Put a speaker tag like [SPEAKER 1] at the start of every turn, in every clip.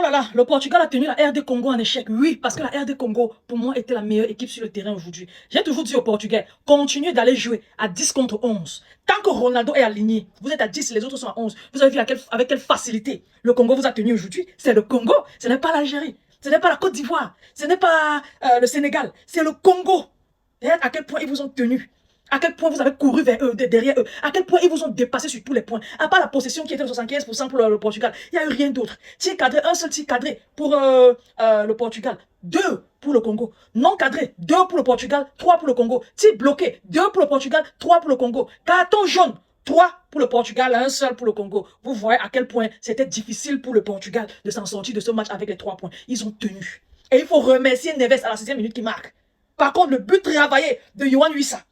[SPEAKER 1] là là, le Portugal a tenu la RD Congo en échec. Oui, parce que la RD Congo, pour moi, était la meilleure équipe sur le terrain aujourd'hui. J'ai toujours dit aux Portugais, continuez d'aller jouer à 10 contre 11. Tant que Ronaldo est aligné, vous êtes à 10, les autres sont à 11. Vous avez vu avec quelle facilité le Congo vous a tenu aujourd'hui. C'est le Congo, ce n'est pas l'Algérie, ce n'est pas la Côte d'Ivoire, ce n'est pas le Sénégal, c'est le Congo. Regarde à quel point ils vous ont tenu. À quel point vous avez couru vers eux, derrière eux. À quel point ils vous ont dépassé sur tous les points. À part la possession qui était de 75% pour le Portugal. Il n'y a eu rien d'autre. Tir cadré, un seul tir cadré pour le Portugal. 2 pour le Congo. Non cadré, 2 pour le Portugal, 3 pour le Congo. Tir bloqué, 2 pour le Portugal, 3 pour le Congo. Carton jaune, 3 pour le Portugal, 1 seul pour le Congo. Vous voyez à quel point c'était difficile pour le Portugal de s'en sortir de ce match avec les 3 points. Ils ont tenu. Et il faut remercier Neves à la 6e minute qui marque. Par contre, le but travaillé de Yohan Wissa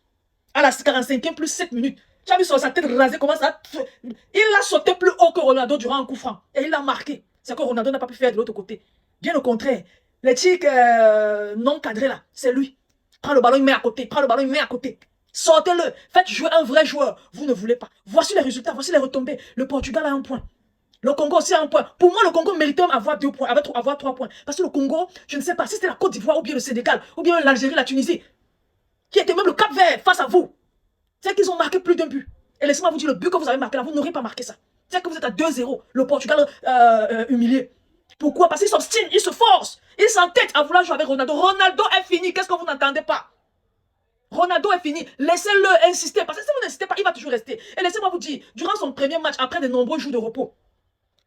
[SPEAKER 1] à la 45e plus 7 minutes. Tu as vu sur sa tête rasée comment ça... Il a sauté plus haut que Ronaldo durant un coup franc. Et il l'a marqué. C'est que Ronaldo n'a pas pu faire de l'autre côté. Bien au contraire. Les tics non cadrés là, c'est lui. Prends le ballon, il met à côté. Prends le ballon, il met à côté. Sortez-le. Faites jouer un vrai joueur. Vous ne voulez pas. Voici les résultats, voici les retombées. Le Portugal a 1 point. Le Congo aussi a 1 point. Pour moi, le Congo méritait avoir 2 points, avoir 3 points. Parce que le Congo, je ne sais pas si c'était la Côte d'Ivoire ou bien le Sénégal, ou bien l'Algérie, la Tunisie, qui était même le Cap Vert face à vous. C'est qu'ils ont marqué plus d'un but. Et laissez-moi vous dire, le but que vous avez marqué là, vous n'aurez pas marqué ça. C'est que vous êtes à 2-0. Le Portugal humilié. Pourquoi? Parce qu'ils s'obstinent, ils se forcent. Ils s'entêtent à vouloir jouer avec Ronaldo. Ronaldo est fini. Qu'est-ce que vous n'entendez pas? Ronaldo est fini. Laissez-le insister. Parce que si vous n'insistez pas, il va toujours rester. Et laissez-moi vous dire, durant son premier match, après de nombreux jours de repos,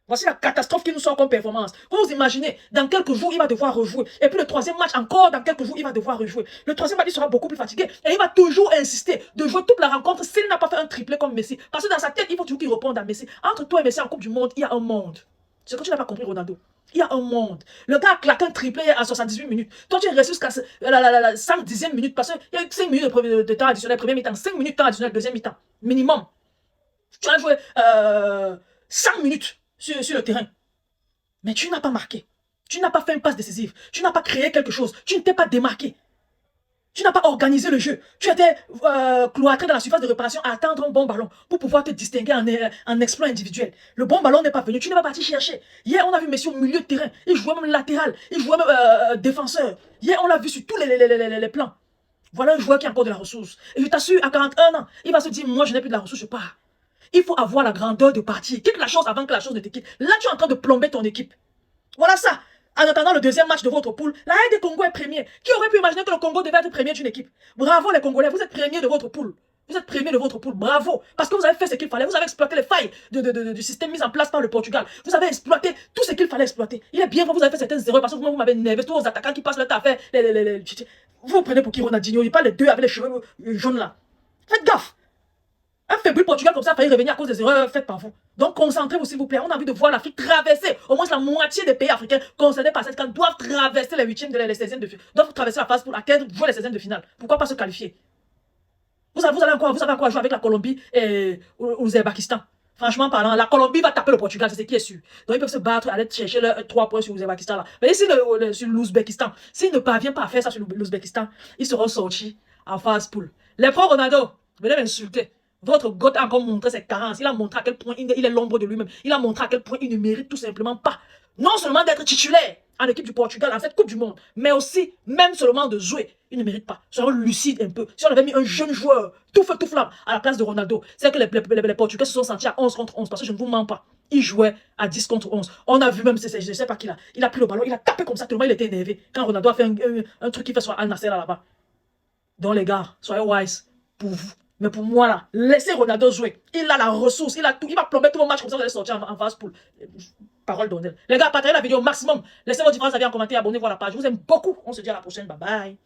[SPEAKER 1] voici la catastrophe qui nous sort comme performance. Vous vous imaginez, dans quelques jours, il va devoir rejouer. Et puis le 3e match, encore dans quelques jours, il va devoir rejouer. Le 3e match, il sera beaucoup plus fatigué. Et il va toujours insister de jouer toute la rencontre s'il n'a pas fait un triplé comme Messi. Parce que dans sa tête, il faut toujours qu'il réponde à Messi. Entre toi et Messi en Coupe du Monde, il y a un monde. C'est ce que tu n'as pas compris, Ronaldo. Il y a un monde. Le gars a claqué un triplé à 78 minutes. Toi, tu es resté jusqu'à la 110e minute. Parce qu'il y a eu 5 minutes de temps additionnel, premier mi-temps. 5 minutes de temps additionnel, deuxième mi-temps. Minimum. Tu as joué 5 minutes sur le terrain. Mais tu n'as pas marqué. Tu n'as pas fait une passe décisive. Tu n'as pas créé quelque chose. Tu ne t'es pas démarqué. Tu n'as pas organisé le jeu. Tu étais cloîtré dans la surface de réparation à attendre un bon ballon pour pouvoir te distinguer en exploit individuel. Le bon ballon n'est pas venu. Tu n'es pas parti chercher. Hier, on a vu Messi au milieu de terrain. Il jouait même latéral. Il jouait même défenseur. Hier, on l'a vu sur tous les plans. Voilà un joueur qui a encore de la ressource. Et je t'assure, à 41 ans, il va se dire, moi, je n'ai plus de la ressource, je pars. Il faut avoir la grandeur de partir. Quitte la chose avant que la chose ne te quitte. Là, tu es en train de plomber ton équipe. Voilà ça. En attendant le 2e match de votre poule, la RD Congo est premier. Qui aurait pu imaginer que le Congo devait être premier d'une équipe? Bravo les Congolais, vous êtes premiers de votre poule. Vous êtes premiers de votre poule, bravo. Parce que vous avez fait ce qu'il fallait. Vous avez exploité les failles du système mis en place par le Portugal. Vous avez exploité tout ce qu'il fallait exploiter. Il est bien vrai, vous avez fait certaines erreurs parce que vous m'avez énervé. Tous vos attaquants qui passent le temps à faire vous prenez pour qui Ronaldinho, il pas les deux avec les cheveux jaunes là. Faites gaffe. Un faible Portugal comme ça a failli revenir à cause des erreurs faites par vous. Donc concentrez-vous s'il vous plaît. On a envie de voir l'Afrique traverser. Au moins la moitié des pays africains concernés par cette CAN doivent traverser les 8e, les 16e de finale. Doivent traverser la phase pour atteindre, jouer les 16e de finale. Pourquoi pas se qualifier? Vous avez encore à jouer avec la Colombie et l'Ouzbékistan. Franchement parlant, la Colombie va taper le Portugal, c'est ce qui est sûr. Donc ils peuvent se battre, aller chercher les 3 points sur l'Ouzbékistan là. Mais ici, sur l'Ouzbékistan, s'ils ne parviennent pas à faire ça sur l'Ouzbékistan, ils seront sortis en phase poule. Les pro Ronaldo, venez m'insulter. Votre goth a encore montré ses carences. Il a montré à quel point il est l'ombre de lui-même. Il a montré à quel point il ne mérite tout simplement pas, non seulement d'être titulaire en équipe du Portugal, en cette Coupe du Monde, mais aussi, même seulement de jouer. Il ne mérite pas. Soyons lucides un peu. Si on avait mis un jeune joueur, tout feu, tout flamme, à la place de Ronaldo, c'est que les Portugais se sont sentis à 11 contre 11, parce que je ne vous mens pas. Il jouait à 10 contre 11. On a vu même, je ne sais pas qui là, il a pris le ballon, il a tapé comme ça, tellement il était énervé. Quand Ronaldo a fait un truc qui fait sur Al Nassr là-bas. Donc les gars, soyez wise pour vous. Mais pour moi là, laissez Ronaldo jouer. Il a la ressource, il a tout. Il va plomber tout le match comme ça, vous allez sortir en phase poule. Parole d'honneur. Les gars, partagez la vidéo au maximum. Laissez vos différents avis en commentaire, abonnez-vous à la page. Je vous aime beaucoup. On se dit à la prochaine. Bye bye.